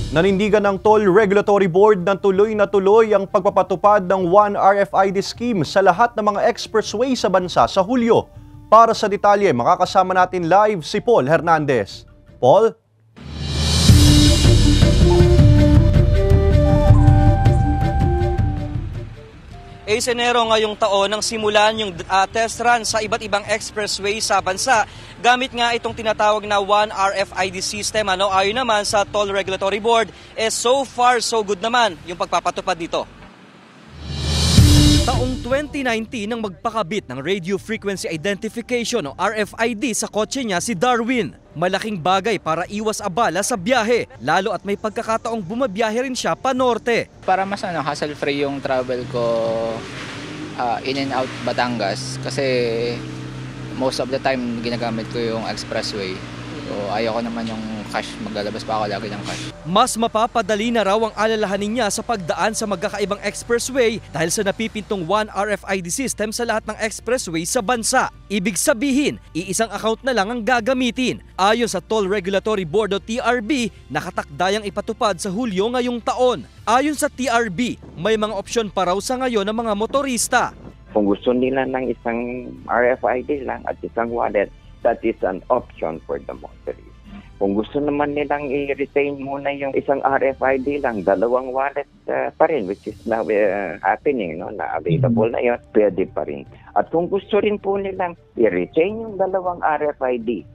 Nanindigan ng Toll Regulatory Board na tuloy ang pagpapatupad ng One RFID scheme sa lahat ng mga expressway sa bansa sa Hulyo. Para sa detalye, makakasama natin live si Paul Hernandez. Paul? Enero ngayong taon nang simulan yung test run sa iba't ibang expressway sa bansa. Gamit nga itong tinatawag na One RFID system. Ayon naman sa Toll Regulatory Board, so far so good naman yung pagpapatupad nito. Taong 2019 nang magpakabit ng Radio Frequency Identification o RFID sa kotse niya si Darwin. Malaking bagay para iwas abala sa biyahe, lalo at may pagkakataong bumabiyahe rin siya pa norte. Para mas hassle-free yung travel ko in and out Batangas kasi most of the time ginagamit ko yung expressway. So ayoko naman yung cash, maglalabas pa ako lagi ng cash. Mas mapapadali na raw ang alalahanin niya sa pagdaan sa magkakaibang expressway dahil sa napipintong One RFID system sa lahat ng expressway sa bansa. Ibig sabihin, iisang account na lang ang gagamitin. Ayon sa Toll Regulatory Board o TRB, nakatakdayang ipatupad sa Hulyo ngayong taon. Ayon sa TRB, may mga opsyon pa raw sa ngayon ng mga motorista. Kung gusto nila ng isang RFID lang at isang wallet, that is an option for the motorist. Kung gusto naman nilang i-retain muna yung isang RFID lang, dalawang wallet pa rin, which is now happening, no? Na available na yun, pwede pa rin. At kung gusto rin po nilang i-retain yung dalawang RFID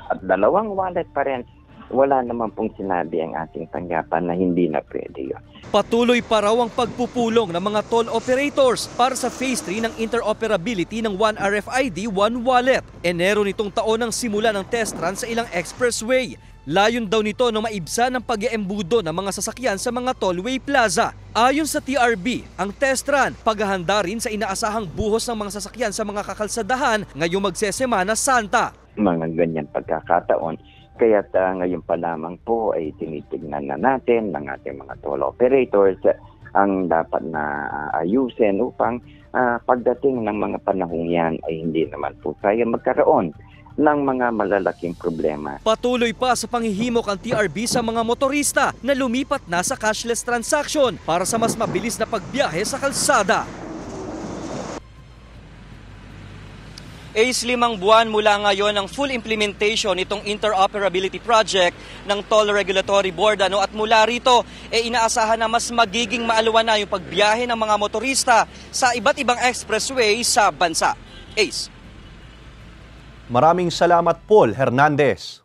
at dalawang wallet pa rin, wala naman pong sinabi ang ating tanggapan na hindi na pwede yun. Patuloy pa raw ang pagpupulong ng mga toll operators para sa Phase 3 ng interoperability ng One RFID, One Wallet. Enero nitong taon ang simula ng test run sa ilang expressway. Layon daw nito na maibsan ang pag-iembudo ng mga sasakyan sa mga tollway plaza. Ayon sa TRB, ang test run, paghahanda rin sa inaasahang buhos ng mga sasakyan sa mga kakalsadahan ngayong magsesemana Santa. Mga ganyan pagkakataon. Kaya ngayon pa lamang po ay tinitignan na natin ng ating mga toll operators ang dapat na ayusin upang pagdating ng mga panahong yan ay hindi naman po tayo magkaroon ng mga malalaking problema. Patuloy pa sa panghihimok ang TRB sa mga motorista na lumipat na sa cashless transaction para sa mas mabilis na pagbiyahe sa kalsada. 5 buwan mula ngayon ang full implementation itong interoperability project ng Toll Regulatory Board. At mula rito, inaasahan na mas magiging maaluwan na yung pagbiyahe ng mga motorista sa iba't ibang expressway sa bansa. Ace. Maraming salamat, Paul Hernandez.